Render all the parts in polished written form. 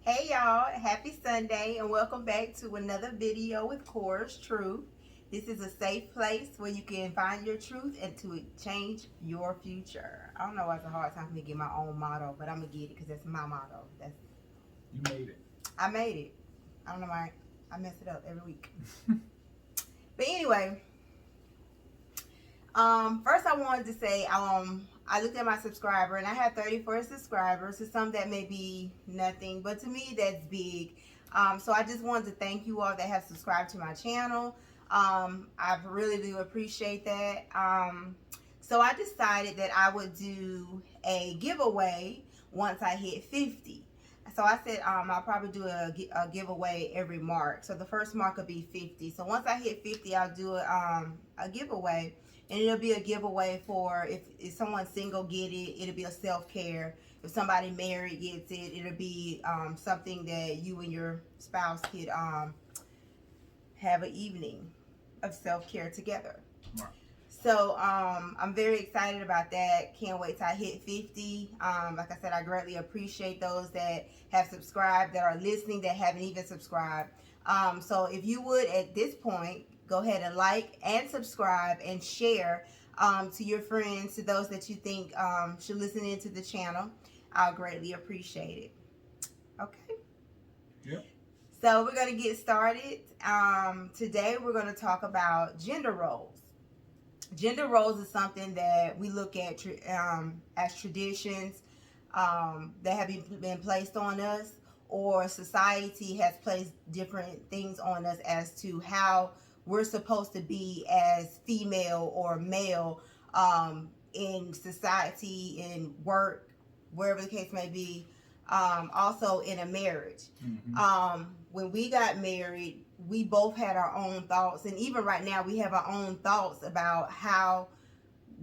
Hey y'all, happy Sunday and welcome back to another video with CorasTruth. This is a safe place where you can find your truth and to change your future. I don't know why it's a hard time for me to get my own motto, but I'm gonna get it because that's my motto. That's You made it. I made it. I don't know why I mess it up every week. But anyway, first I wanted to say I looked at my subscriber and I have 34 subscribers. To some that may be nothing, but to me that's big. So I just wanted to thank you all that have subscribed to my channel. I really do appreciate that. So I decided that I would do a giveaway once I hit 50. So I said I'll probably do a giveaway every mark. So the first mark will be 50. So once I hit 50, I'll do a giveaway. And it'll be a giveaway for if someone's single get it, it'll be a self-care. If somebody married gets it, it'll be something that you and your spouse could have an evening of self-care together. Right. So I'm very excited about that. Can't wait till I hit 50. Like I said, I greatly appreciate those that have subscribed, that are listening, that haven't even subscribed. So if you would, at this point, go ahead and like and subscribe and share to your friends, to those that you think should listen into the channel. I'll greatly appreciate it. Okay. Yep. So we're going to get started. Today we're going to talk about gender roles. Gender roles is something that we look at as traditions that have been placed on us, or society has placed different things on us as to how we're supposed to be as female or male in society, in work, wherever the case may be, also in a marriage. When we got married, we both had our own thoughts, and even right now we have our own thoughts about how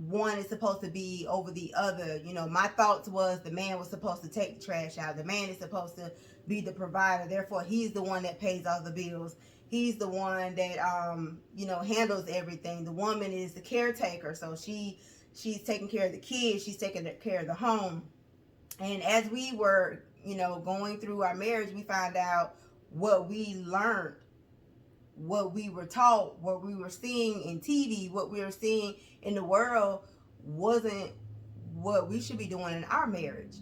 one is supposed to be over the other. You know, my thoughts was the man was supposed to take the trash out. The man is supposed to be the provider. Therefore, he's the one that pays all the bills. He's the one that handles everything. The woman is the caretaker, so she's taking care of the kids. She's taking care of the home. And as we were, going through our marriage, we found out what we learned, what we were taught, what we were seeing in TV, what we were seeing in the world wasn't what we should be doing in our marriage.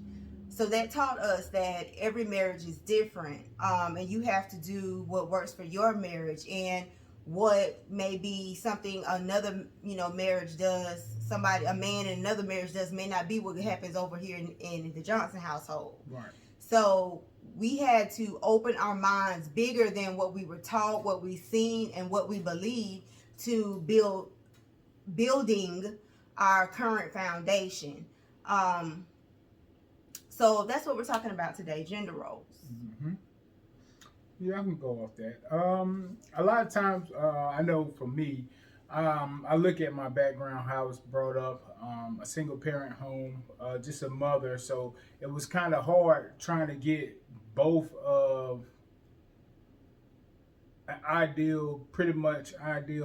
So that taught us that every marriage is different, and you have to do what works for your marriage. And what may be something another marriage does, a man in another marriage does, may not be what happens over here in the Johnson household. Right. So we had to open our minds bigger than what we were taught, what we seen, and what we believe, to building our current foundation. So that's what we're talking about today: gender roles. Mm-hmm. Yeah, I can go off that. A lot of times, I know for me, I look at my background, how I was brought up, a single parent home, just a mother. So it was kind of hard trying to get both of an ideal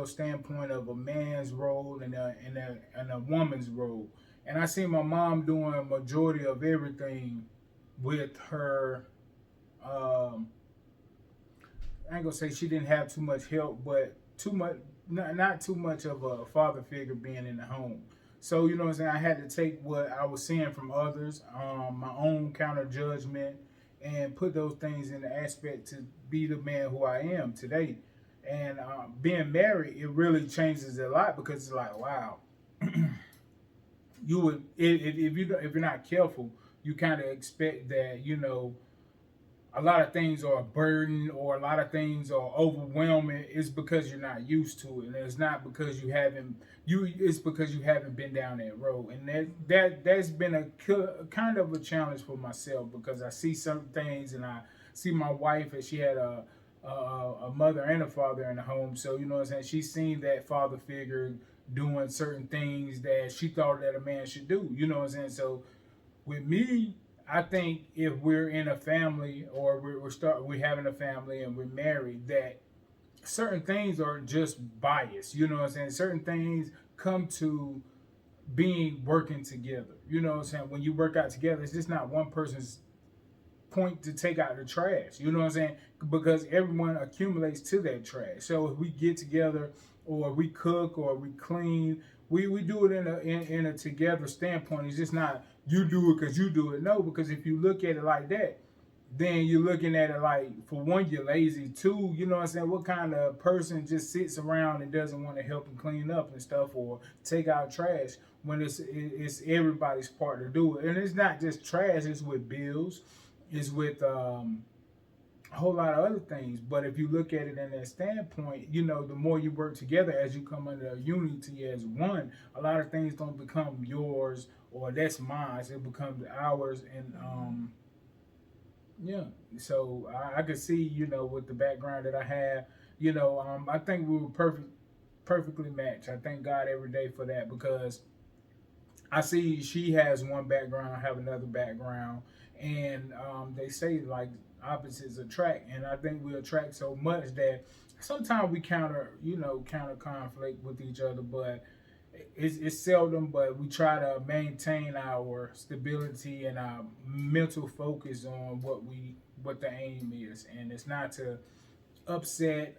standpoint of a man's role and a woman's role. And I see my mom doing a majority of everything with her. I ain't gonna say she didn't have too much help, but not too much of a father figure being in the home. So, you know what I'm saying, I had to take what I was seeing from others, my own counter judgment, and put those things in the aspect to be the man who I am today. And being married, it really changes a lot, because it's like, wow, you would, if you're not careful, you kind of expect that, a lot of things are a burden, or a lot of things are overwhelming. It's because you're not used to it, and it's not because it's because you haven't been down that road. And that's been a kind of a challenge for myself, because I see some things, and I see my wife, and she had a mother and a father in the home. So, you know what I'm saying, she's seen that father figure doing certain things that she thought that a man should do. You know what I'm saying? So with me, I think if we're in a family, or we're having a family and we're married, that certain things are just biased. You know what I'm saying? Certain things come to being working together. You know what I'm saying? When you work out together, it's just not one person's point to take out the trash. You know what I'm saying? Because everyone accumulates to that trash. So if we get together, or we cook, or we clean, we do it in a together standpoint. It's just not you do it because you do it. No, because if you look at it like that, then you're looking at it like, for one, you're lazy. Two, you know what I'm saying, what kind of person just sits around and doesn't want to help and clean up and stuff, or take out trash, when it's everybody's part to do it. And it's not just trash, it's with bills, it's with a whole lot of other things. But if you look at it in that standpoint, you know, the more you work together, as you come under unity as one, a lot of things don't become yours or that's mine. It becomes ours. And yeah, so I could see, you know, with the background that I have, you know, I think we were perfectly matched. I thank God every day for that, because I see she has one background, I have another background, and they say like opposites attract, and I think we attract so much that sometimes we counter conflict with each other, but it's seldom. But we try to maintain our stability and our mental focus on what the aim is, and it's not to upset,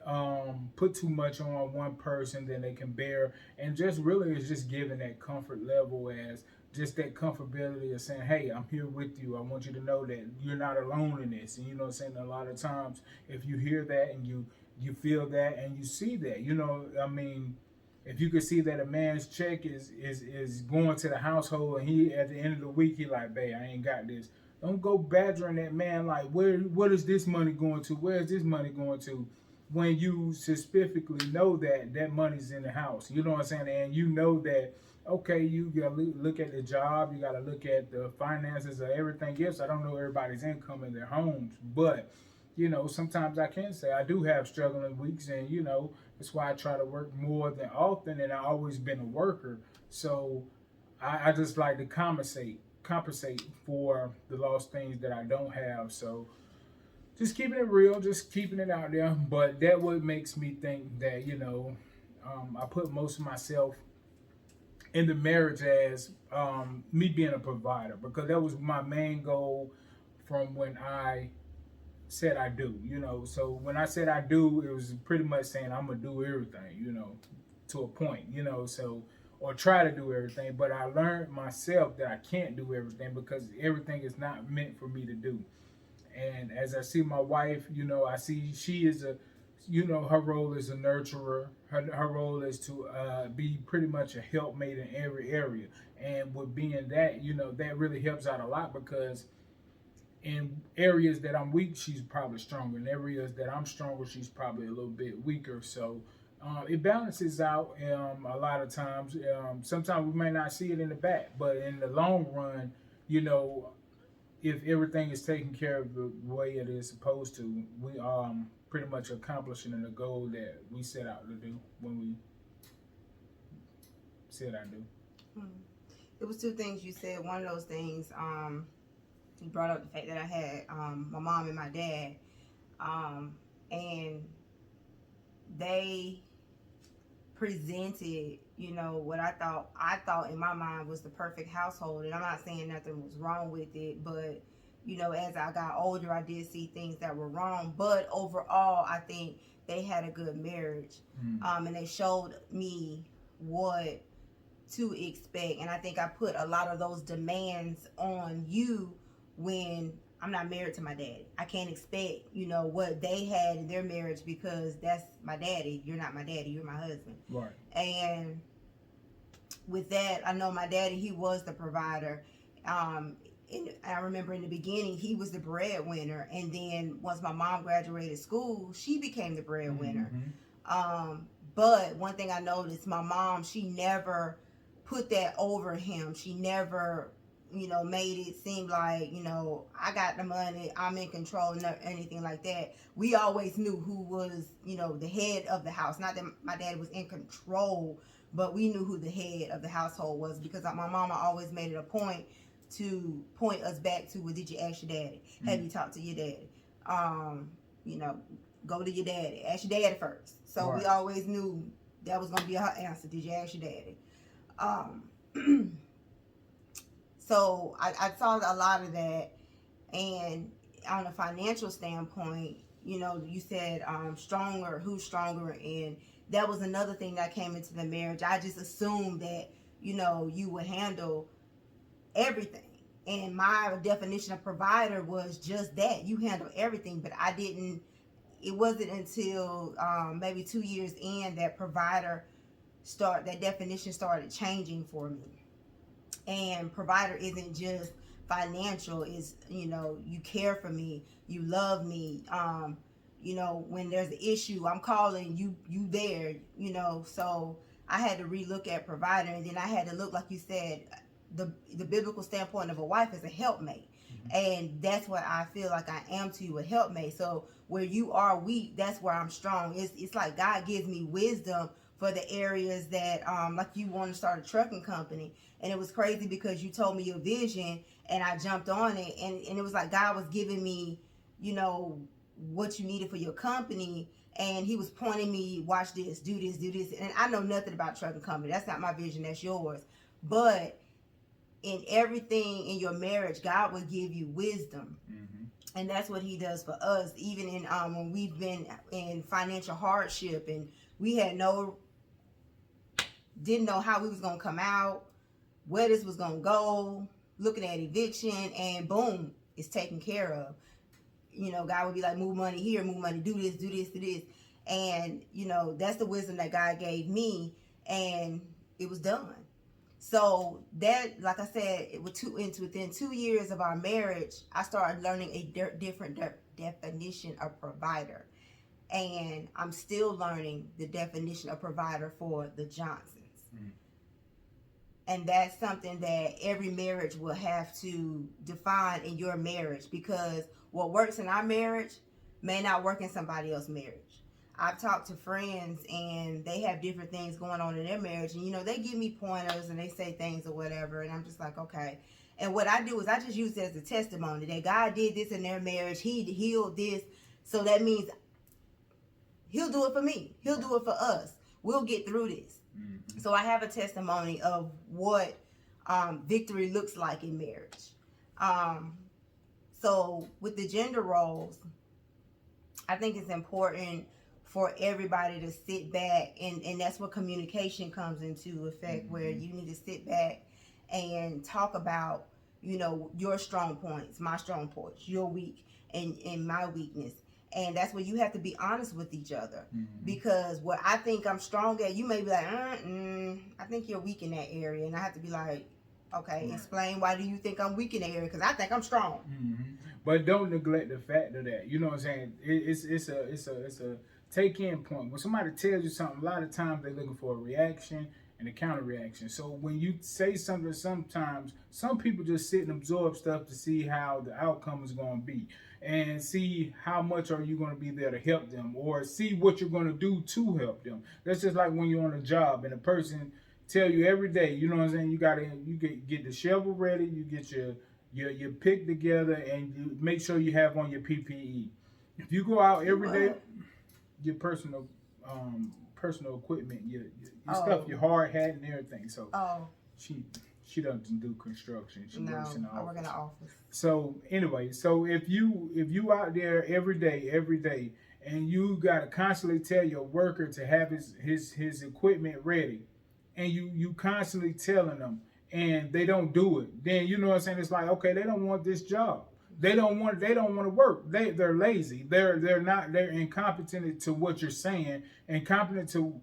put too much on one person than they can bear, and just really is just giving that comfort level, as just that comfortability of saying, hey, I'm here with you. I want you to know that you're not alone in this. And you know what I'm saying, a lot of times if you hear that and you feel that and you see that, you know, I mean, if you could see that a man's check is going to the household, and he at the end of the week he like, babe, I ain't got this. Don't go badgering that man like, what is this money going to? Where is this money going to? When you specifically know that that money's in the house, you know what I'm saying, and you know that, okay, you gotta look at the job, you gotta look at the finances of everything else. I don't know everybody's income in their homes, but you know, sometimes I can say I do have struggling weeks, and you know, that's why I try to work more than often, and I've always been a worker. So I just like to compensate for the lost things that I don't have. So just keeping it real, just keeping it out there. But that what makes me think that, you know, I put most of myself in the marriage as me being a provider, because that was my main goal from when I said I do, you know. So when I said I do, it was pretty much saying I'm gonna do everything, you know, to a point, you know. So, or try to do everything, but I learned myself that I can't do everything, because everything is not meant for me to do. And as I see my wife, you know, I see she is a, you know, her role is a nurturer. Her role is to be pretty much a helpmate in every area. And with being that, you know, that really helps out a lot, because in areas that I'm weak, she's probably stronger. In areas that I'm stronger, she's probably a little bit weaker. So it balances out a lot of times. Sometimes we may not see it in the back, but in the long run, you know, if everything is taken care of the way it is supposed to, we pretty much accomplishing the goal that we set out to do when we said I do. It was two things you said. One of those things, you brought up the fact that I had my mom and my dad, and they presented, you know, what I thought in my mind was the perfect household. And I'm not saying nothing was wrong with it, but you know, as I got older, I did see things that were wrong. But overall, I think they had a good marriage, and they showed me what to expect. And I think I put a lot of those demands on you when I'm not married to my daddy. I can't expect, you know, what they had in their marriage, because that's my daddy. You're not my daddy, you're my husband. Right. And with that, I know my daddy, he was the provider. And I remember in the beginning, he was the breadwinner. And then once my mom graduated school, she became the breadwinner. But one thing I noticed, my mom, she never put that over him. She never, you know, made it seem like, you know, I got the money, I'm in control, and anything like that. We always knew who was, you know, the head of the house. Not that my dad was in control, but we knew who the head of the household was, because my mama always made it a point to point us back to, well, did you ask your daddy? Have you talked to your daddy? You know, go to your daddy. Ask your daddy first. So we always knew that was going to be her answer. Did you ask your daddy? So I saw a lot of that, and on a financial standpoint, you said stronger, who's stronger, and that was another thing that came into the marriage. I just assumed that you would handle everything. And my definition of provider was just that. You handle everything, but I didn't. It wasn't until maybe 2 years in that that definition started changing for me. And provider isn't just financial. Is you care for me, you love me. When there's an issue, I'm calling you. You there. So I had to relook at provider, and then I had to look, like you said, the biblical standpoint of a wife is a helpmate. And that's what I feel like I am to you, a helpmate. So where you are weak, that's where I'm strong. It's like God gives me wisdom for the areas that like you want to start a trucking company. And it was crazy because you told me your vision and I jumped on it, and it was like God was giving me what you needed for your company, and he was pointing me, watch this, do this, and I know nothing about trucking company. That's not my vision, that's yours. But in everything in your marriage, God will give you wisdom. And that's what he does for us. Even in when we've been in financial hardship and we had didn't know how we was gonna come out, where this was gonna go, looking at eviction, and boom, it's taken care of. God would be like, move money here, move money, do this, do this. And that's the wisdom that God gave me, and it was done. So that, like I said, within 2 years of our marriage, I started learning a different definition of provider. And I'm still learning the definition of provider for the Johnsons. And that's something that every marriage will have to define in your marriage, because what works in our marriage may not work in somebody else's marriage. I've talked to friends and they have different things going on in their marriage, and they give me pointers and they say things or whatever, and I'm just like, okay. And what I do is I just use it as a testimony that God did this in their marriage. He healed this. So that means he'll do it for me. He'll do it for us. We'll get through this. So I have a testimony of what victory looks like in marriage. So with the gender roles, I think it's important for everybody to sit back, and that's where communication comes into effect, where you need to sit back and talk about, your strong points, my strong points, your weak and my weakness. And that's where you have to be honest with each other. Because what I think I'm strong at, you may be like, I think you're weak in that area. And I have to be like, okay, explain, why do you think I'm weak in that area? Because I think I'm strong. But don't neglect the fact of that. You know what I'm saying? It's a take-in point. When somebody tells you something, a lot of times they're looking for a reaction and a counter reaction. So when you say something, sometimes some people just sit and absorb stuff to see how the outcome is going to be, and see how much are you going to be there to help them, or see what you're going to do to help them. That's just like when you're on a job and a person tell you every day, you know what I'm saying, you get the shovel ready, you get your pick together, and you make sure you have on your PPE. If you go out every day, your personal equipment, your stuff, your hard hat and everything. So she doesn't do construction. She works in the office. I work in the office. So anyway, so if you out there every day, and you gotta constantly tell your worker to have his equipment ready, and you constantly telling them, and they don't do it, then you know what I'm saying, it's like, okay, they don't want this job. They don't want to work. They're lazy. They're incompetent to what you're saying, incompetent to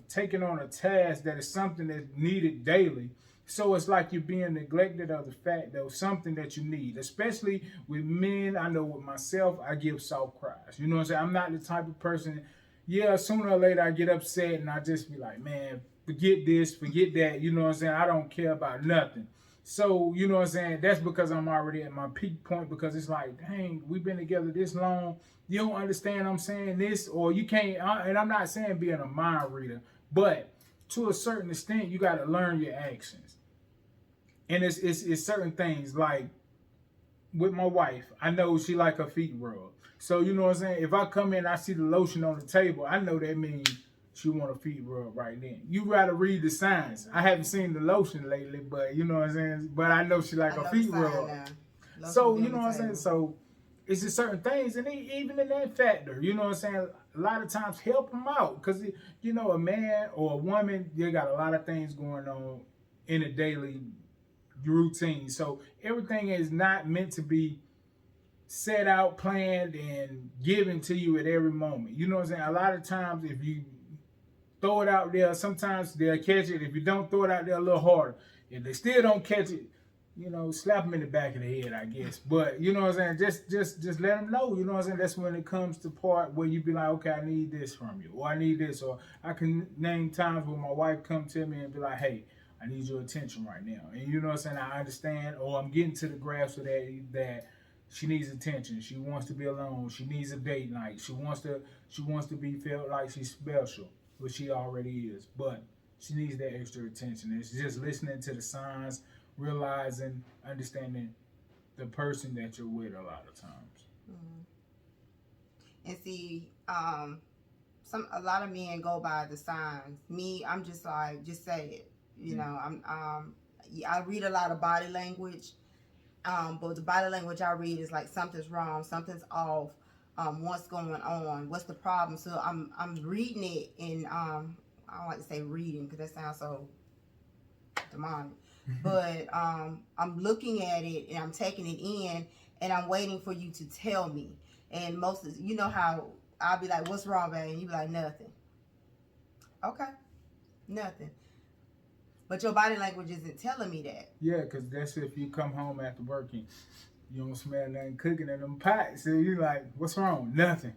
taking on a task that is something that's needed daily. So it's like you're being neglected of the fact that something that you need, especially with men. I know with myself, I give soft cries. You know what I'm saying? I'm not the type of person, sooner or later I get upset and I just be like, man, forget this, forget that. You know what I'm saying? I don't care about nothing. So, you know what I'm saying? That's because I'm already at my peak point, because it's like, dang, we've been together this long. You don't understand I'm saying this, or you can't. And I'm not saying being a mind reader, but to a certain extent, you got to learn your actions. And it's certain things, like with my wife, I know she like her feet rubbed. So, you know what I'm saying? If I come in and I see the lotion on the table, I know that means she want a feet rub right then. You gotta read the signs. I haven't seen the lotion lately, but you know what I'm saying? But I know she like a feet rub. So, you know what I'm saying? So it's just certain things, and even in that factor, you know what I'm saying? A lot of times help them out because, you know, a man or a woman, they got a lot of things going on in a daily routine. So everything is not meant to be set out, planned, and given to you at every moment. You know what I'm saying? A lot of times, if you throw it out there, sometimes they'll catch it. If you don't throw it out there a little harder, if they still don't catch it, you know, slap them in the back of the head, I guess. But you know what I'm saying? Just let them know. You know what I'm saying? That's when it comes to part where you be like, okay, I need this from you, or I need this, or I can name times when my wife come to me and be like, hey, I need your attention right now. And you know what I'm saying? I understand, or I'm getting to the grasp of that she needs attention. She wants to be alone. She needs a date night. She wants to be felt like she's special, which she already is. But she needs that extra attention. It's just listening to the signs, realizing, understanding the person that you're with a lot of times. And see, a lot of men go by the signs. Me, I'm just like, just say it. You know, I read a lot of body language. But the body language I read is like something's wrong, something's off. What's going on? What's the problem? So I'm reading it in I don't like to say reading because that sounds so demonic. But I'm looking at it and I'm taking it in and I'm waiting for you to tell me. And most of you know how I'll be like, "What's wrong, babe?" And you be like, "Nothing." Okay, nothing. But your body language isn't telling me that. Yeah, because that's if you come home after working, you don't smell nothing cooking in them pots. So you're like, what's wrong? Nothing.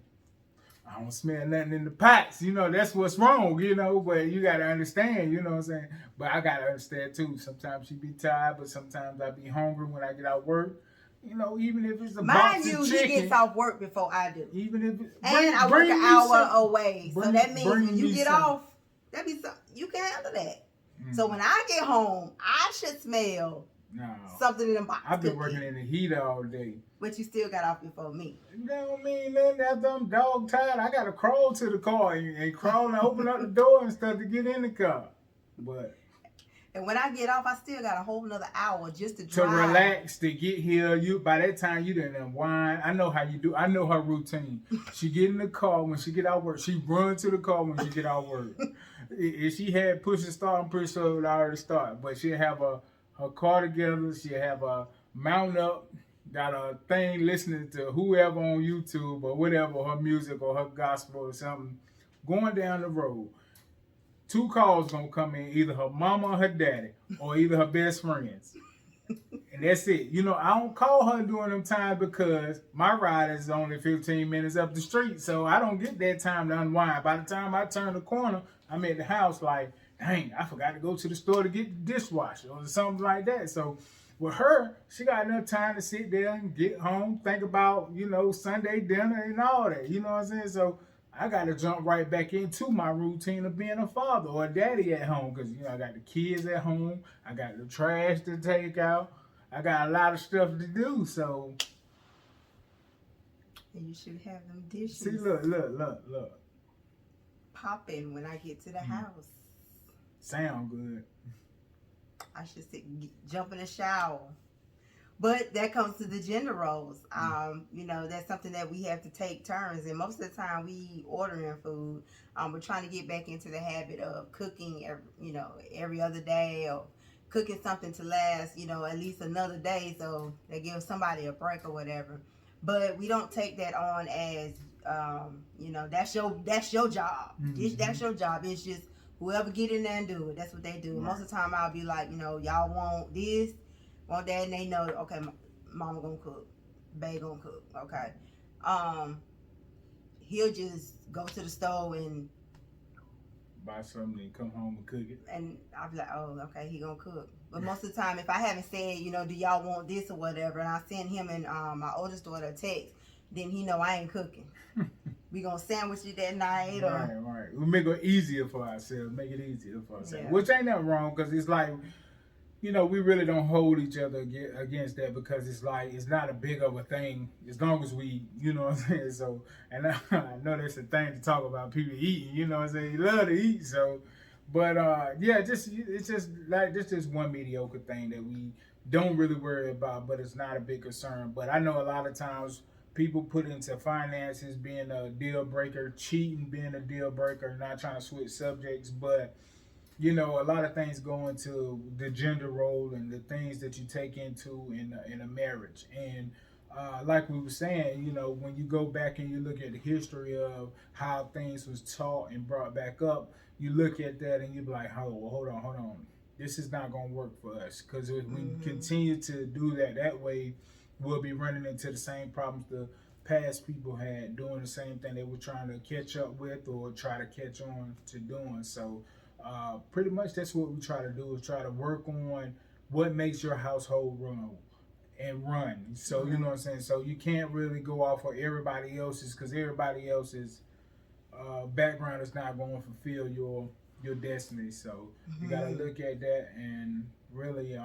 I don't smell nothing in the pots. You know, that's what's wrong, you know, but you got to understand, you know what I'm saying? But I got to understand, too. Sometimes she be tired, but sometimes I be hungry when I get out work. You know, even if it's a box of chicken. He gets off work before I do. Even if it, and I work an hour away. So that means when you get off, that be you can handle that. So when I get home, I should smell something in the box. I've been working in the heat all day. But you still got off before me. That don't mean nothing. After I'm dog tired, I got to crawl to the car and crawl and open up the door and stuff to get in the car. And when I get off, I still got a whole another hour just to drive. To relax, to get here. By that time, you done unwind. I know how you do. I know her routine. She get in the car when she get out work. She run to the car when she get out work. If she had push and start, I'm pretty sure it would already start. But she'll have her car together. She'll have a mount up, got a thing listening to whoever on YouTube or whatever, her music or her gospel or something, going down the road. 2 calls gonna come in, either her mama or her daddy, or either her best friends. And that's it. You know, I don't call her during them times because my ride is only 15 minutes up the street, so I don't get that time to unwind. By the time I turn the corner, I'm at the house like, dang, I forgot to go to the store to get the dishwasher or something like that. So with her, she got enough time to sit there and get home, think about, you know, Sunday dinner and all that. You know what I'm saying? So I got to jump right back into my routine of being a father or a daddy at home because, you know, I got the kids at home. I got the trash to take out. I got a lot of stuff to do, so. And you should have them dishes. See, look. Popping when I get to the house. Sound good. I should jump in the shower. But that comes to the gender roles. You know, that's something that we have to take turns. And most of the time we ordering food. We're trying to get back into the habit of cooking, every other day or cooking something to last, at least another day. So they give somebody a break or whatever. But we don't take that on as, that's your job. Mm-hmm. That's your job. It's just whoever get in there and do it. That's what they do. Right. Most of the time I'll be like, y'all want this. Want that, and they know, okay, mama gonna cook, bae gonna cook, okay. He'll just go to the stove and buy something and come home and cook it. And I'll be like, oh, okay, he gonna cook. But most of the time, if I haven't said, do y'all want this or whatever, and I send him and my oldest daughter a text, then he know I ain't cooking. We gonna sandwich it that night. Right. We make it easier for ourselves. Yeah. Which ain't nothing wrong, because it's like, we really don't hold each other against that, because it's like, it's not a big of a thing as long as we, you know what I'm saying? So, and I know that's a thing to talk about, people eating, you know what I'm saying? You love to eat, so, but it's just one mediocre thing that we don't really worry about, but it's not a big concern. But I know a lot of times people put into finances being a deal breaker, cheating being a deal breaker, not trying to switch subjects, but a lot of things go into the gender role and the things that you take into in a marriage. And like we were saying, when you go back and you look at the history of how things was taught and brought back up, you look at that and you be like, oh, well, hold on. This is not going to work for us, because if we continue to do that way, we'll be running into the same problems the past people had, doing the same thing they were trying to catch up with or try to catch on to doing. So pretty much that's what we try to do, is try to work on what makes your household run. So you know what I'm saying. So you can't really go off of everybody else's, because everybody else's background is not going to fulfill your destiny. So you got to look at that and really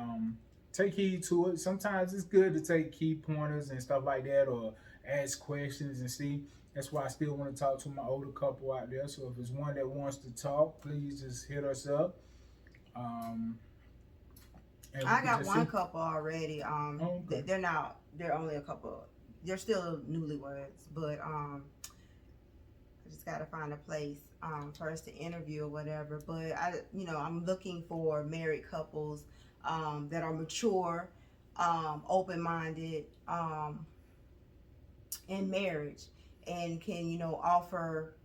take heed to it. Sometimes it's good to take key pointers and stuff like that, or ask questions and see. That's why I still want to talk to my older couple out there. So if it's one that wants to talk, please just hit us up. I got one couple already. okay. They're only a couple. They're still newlyweds, but I just got to find a place for us to interview or whatever. But I'm looking for married couples that are mature, open-minded, in marriage, and can offer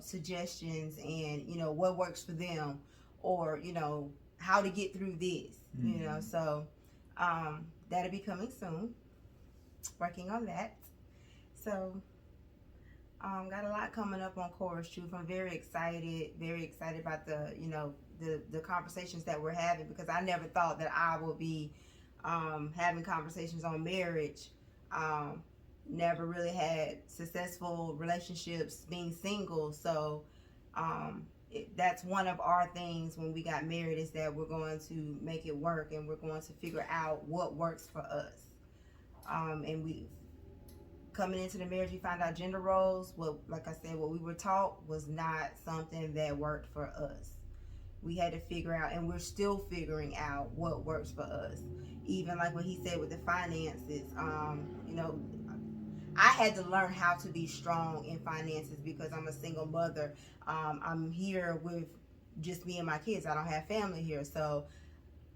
suggestions and what works for them, or how to get through this. So that'll be coming soon, working on that. So got a lot coming up on CorasTruth. I'm very excited about the conversations that we're having, because I never thought that I would be having conversations on marriage. Never really had successful relationships being single, so that's one of our things when we got married, is that we're going to make it work, and we're going to figure out what works for us. And we coming into the marriage, we found out gender roles. Like I said, what we were taught was not something that worked for us. We had to figure out, and we're still figuring out what works for us. Even like what he said with the finances, I had to learn how to be strong in finances, because I'm a single mother. I'm here with just me and my kids. I don't have family here, so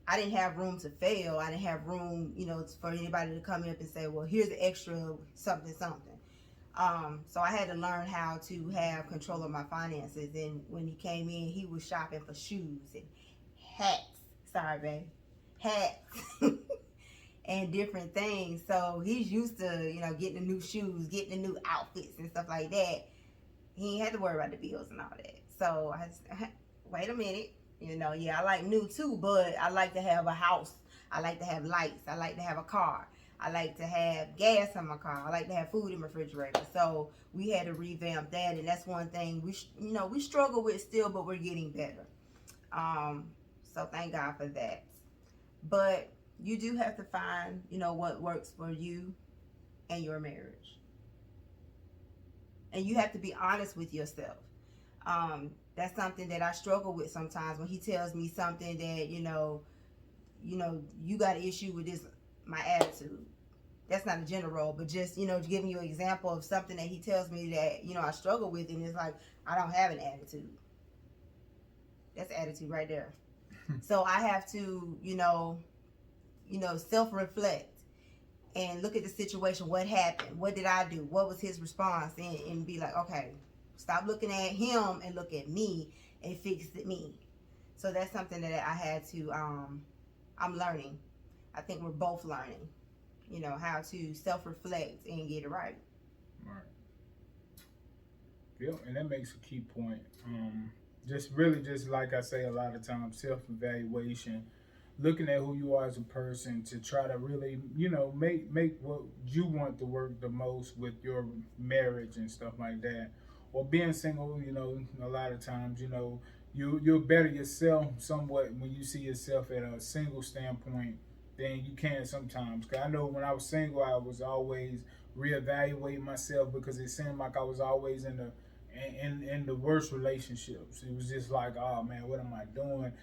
I didn't have room to fail. I didn't have room, for anybody to come up and say, well, here's the extra something. So I had to learn how to have control of my finances. And when he came in, he was shopping for shoes and hats. Sorry, babe. Hats. And different things. So he's used to, getting the new shoes, getting the new outfits and stuff like that. He ain't had to worry about the bills and all that. So I just, wait a minute. Yeah, I like new too, but I like to have a house. I like to have lights. I like to have a car. I like to have gas in my car. I like to have food in my refrigerator. So we had to revamp that, and that's one thing we struggle with still, but we're getting better. So thank God for that. But you do have to find, what works for you and your marriage. And you have to be honest with yourself. That's something that I struggle with sometimes, when he tells me something that, you got an issue with this, my attitude. That's not a gender role, but just, giving you an example of something that he tells me that, I struggle with, and it's like, I don't have an attitude. That's attitude right there. So I have to, self-reflect and look at the situation. What happened? What did I do? What was his response? And be like, okay, stop looking at him and look at me and fix me. So that's something that I had to, I'm learning. I think we're both learning, how to self-reflect and get it right. Right. Yep, and that makes a key point. Just really, just like I say a lot of times, self-evaluation, looking at who you are as a person, to try to really, make what you want to work the most with your marriage and stuff like that. Or being single, a lot of times, you'll better yourself somewhat when you see yourself at a single standpoint than you can sometimes. Because I know when I was single, I was always reevaluating myself, because it seemed like I was always in the worst relationships. It was just like, oh man, what am I doing?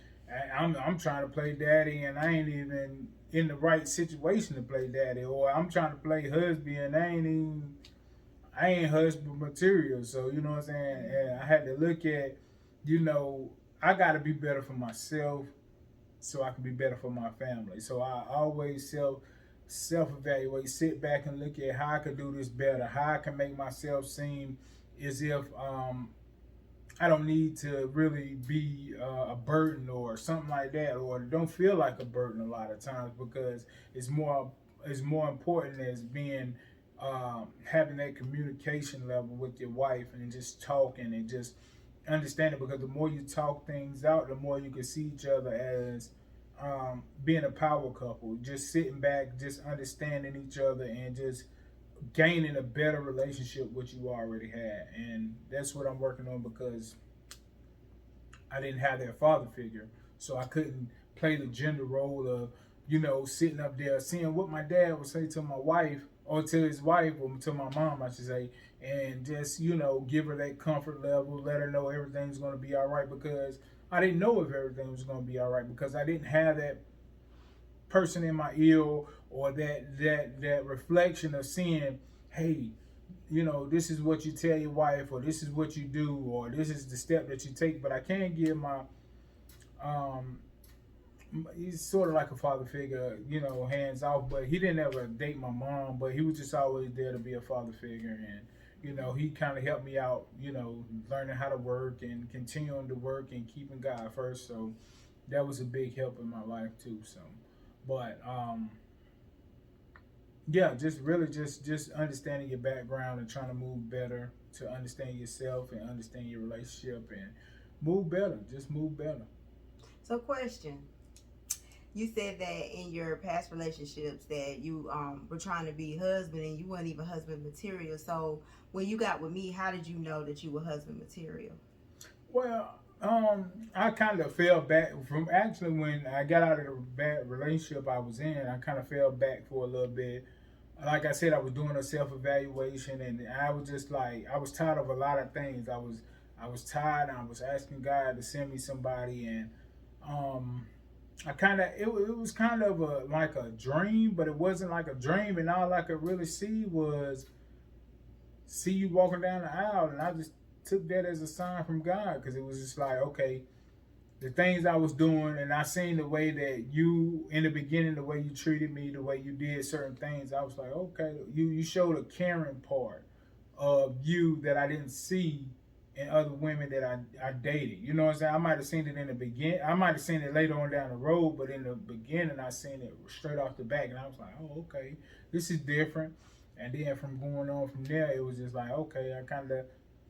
I'm trying to play daddy, and I ain't even in the right situation to play daddy, or I'm trying to play husband, and I ain't husband material. So you know what I'm saying. And I had to look at, you know, I got to be better for myself, so I can be better for my family. So I always self evaluate, sit back and look at how I could do this better, how I can make myself seem as if I don't need to really be a burden or something like that, or don't feel like a burden a lot of times, because it's more important as being having that communication level with your wife and just talking and just understanding. Because the more you talk things out, the more you can see each other as being a power couple, just sitting back, just understanding each other, and just gaining a better relationship what you already had. And that's what I'm working on, because I didn't have that father figure, so I couldn't play the gender role of, you know, sitting up there seeing what my dad would say to my wife, or to his wife, or to my mom I should say, and just, you know, give her that comfort level, let her know everything's going to be all right, because I didn't know if everything was going to be all right, because I didn't have that person in my ear, or that reflection of seeing, hey, you know, this is what you tell your wife, or this is what you do, or this is the step that you take. But I can't give my um he's sort of like a father figure, you know, hands off, but he didn't ever date my mom, but he was just always there to be a father figure. And you know, he kind of helped me out, you know, learning how to work and continuing to work and keeping God first. So that was a big help in my life too. So but yeah, just really just understanding your background and trying to move better, to understand yourself and understand your relationship and move better. Just move better. So, question. You said that in your past relationships that you were trying to be husband and you weren't even husband material. So, when you got with me, how did you know that you were husband material? Well, I kind of fell back from, actually, when I got out of the bad relationship I was in. I kind of fell back for a little bit. Like I said, I was doing a self evaluation, and I was just like, I was tired of a lot of things. I was tired. I was asking God to send me somebody, and um, I kind of it was kind of like a dream, but it wasn't like a dream. And all I could really see was see you walking down the aisle, and I just took that as a sign from God, because it was just like, okay, the things I was doing, and I seen the way that you, in the beginning, the way you treated me, the way you did certain things. I was like, okay, you showed a caring part of you that I didn't see in other women that I dated. You know what I'm saying? I might have seen it in the beginning. I might have seen it later on down the road, but in the beginning, I seen it straight off the back, and I was like, oh, okay, this is different. And then from going on from there, it was just like, okay,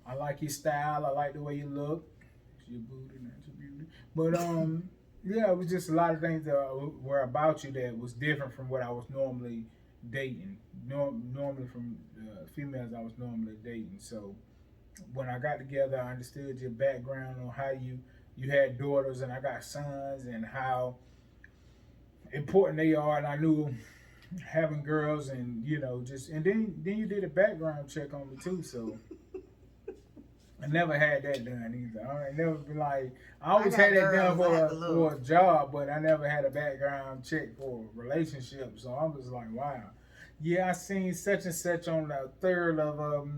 I like your style. I like the way you look. It's your booty, not your beauty. But yeah, it was just a lot of things that were about you that was different from what I was normally dating. Normally from females I was normally dating. So when I got together, I understood your background on how you had daughters, and I got sons, and how important they are. And I knew having girls, and you know, just, and then you did a background check on me too. So I never had that done either. I never been like, I I always got had that done girls. I have to for look. a job, but I never had a background check for a relationship. So I was like, wow, yeah, I seen such and such on the 3rd of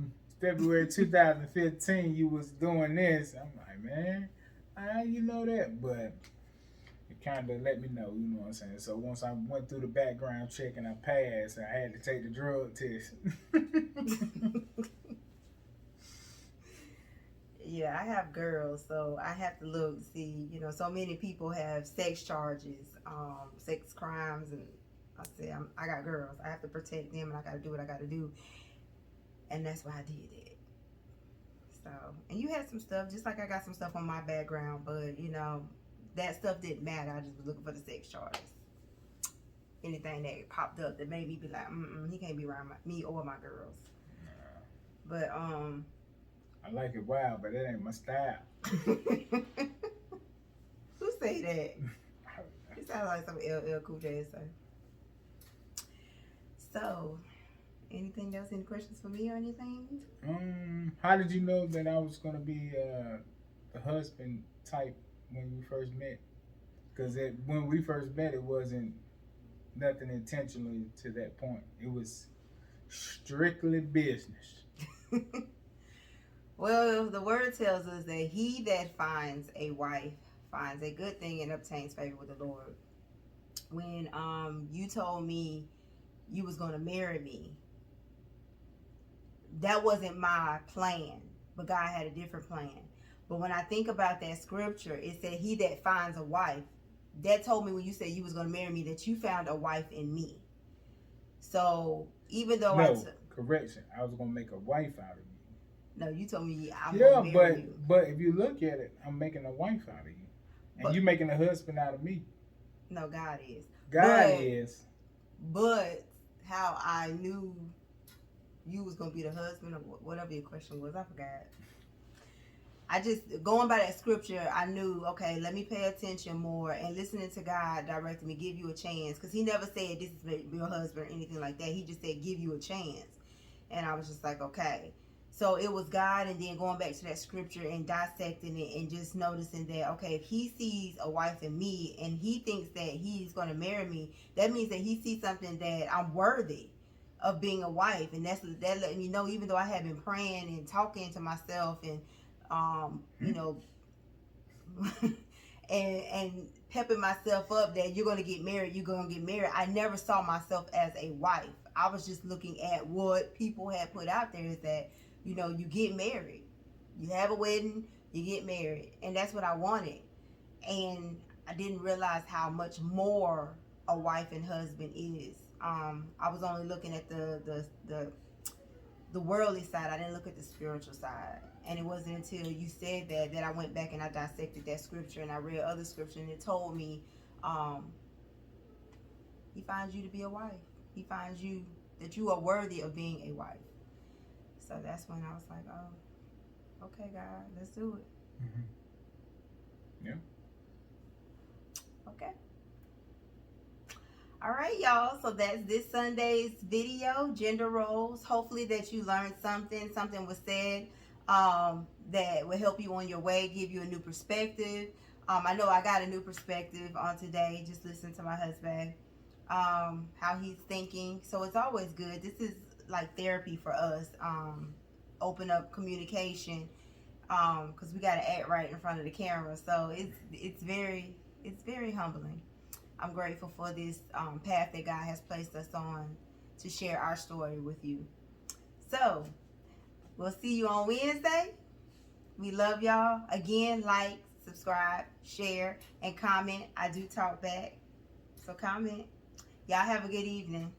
February 2015. You was doing this. I'm like, man, how you know that? But it kind of let me know, you know what I'm saying. So once I went through the background check and I passed, I had to take the drug test. Yeah, I have girls, so I have to look, see, so many people have sex charges, sex crimes, and I say I got girls. I have to protect them, and I got to do what I got to do, and that's why I did it. So, and you had some stuff, just like I got some stuff on my background, but that stuff didn't matter. I just was looking for the sex charges. Anything that popped up that made me be like, he can't be around me or my girls. But I like it wild, but that ain't my style. who say that? It sounds like some LL Cool J say. So, anything else? Any questions for me or anything? How did you know that I was gonna be the husband type when we first met? Because when we first met, it wasn't nothing intentionally to that point. It was strictly business. Well, the word tells us that he that finds a wife finds a good thing and obtains favor with the Lord. When you told me you was gonna marry me, that wasn't my plan, but God had a different plan. But when I think about that scripture, it said, "He that finds a wife." That told me when you said you was gonna marry me that you found a wife in me. So even though No, correction. I was gonna make a wife out of you. no, you told me I'm Yeah, gonna marry you. but if you look at it, I'm making a wife out of you, and But you making a husband out of me. no, God is. God is. But how I knew you was gonna be the husband or whatever your question was, I forgot. I just going by that scripture, I knew, okay, let me pay attention more, and listening to God directing me, give you a chance, because He never said this is your husband or anything like that. He just said give you a chance, and I was just like, okay. So it was God, and then going back to that scripture and dissecting it and just noticing that, okay, if He sees a wife in me and He thinks that He's going to marry me, that means that He sees something that I'm worthy of being a wife, and that let me know, even though I have been praying and talking to myself and you know, and pepping myself up that you're gonna get married, I never saw myself as a wife. I was just looking at what people had put out there, is that, you know, you get married, you have a wedding, you get married, and that's what I wanted. And I didn't realize how much more a wife and husband is. I was only looking at the worldly side. I didn't look at the spiritual side. And it wasn't until you said that I went back and I dissected that scripture and I read other scripture, and it told me He finds you to be a wife. He finds you that you are worthy of being a wife. So that's when I was like, oh, okay, God, let's do it. Yeah. Okay. All right, y'all. So that's this Sunday's video, gender roles. Hopefully that you learned something. Something was said that will help you on your way, give you a new perspective. I know I got a new perspective on today. Just listen to my husband, how he's thinking. So it's always good. This is like therapy for us. Open up communication, because we got to act right in front of the camera. So it's very humbling. I'm grateful for this path that God has placed us on to share our story with you. So, we'll see you on Wednesday. We love y'all. Again, like, subscribe, share, and comment. I do talk back. So comment. Y'all have a good evening.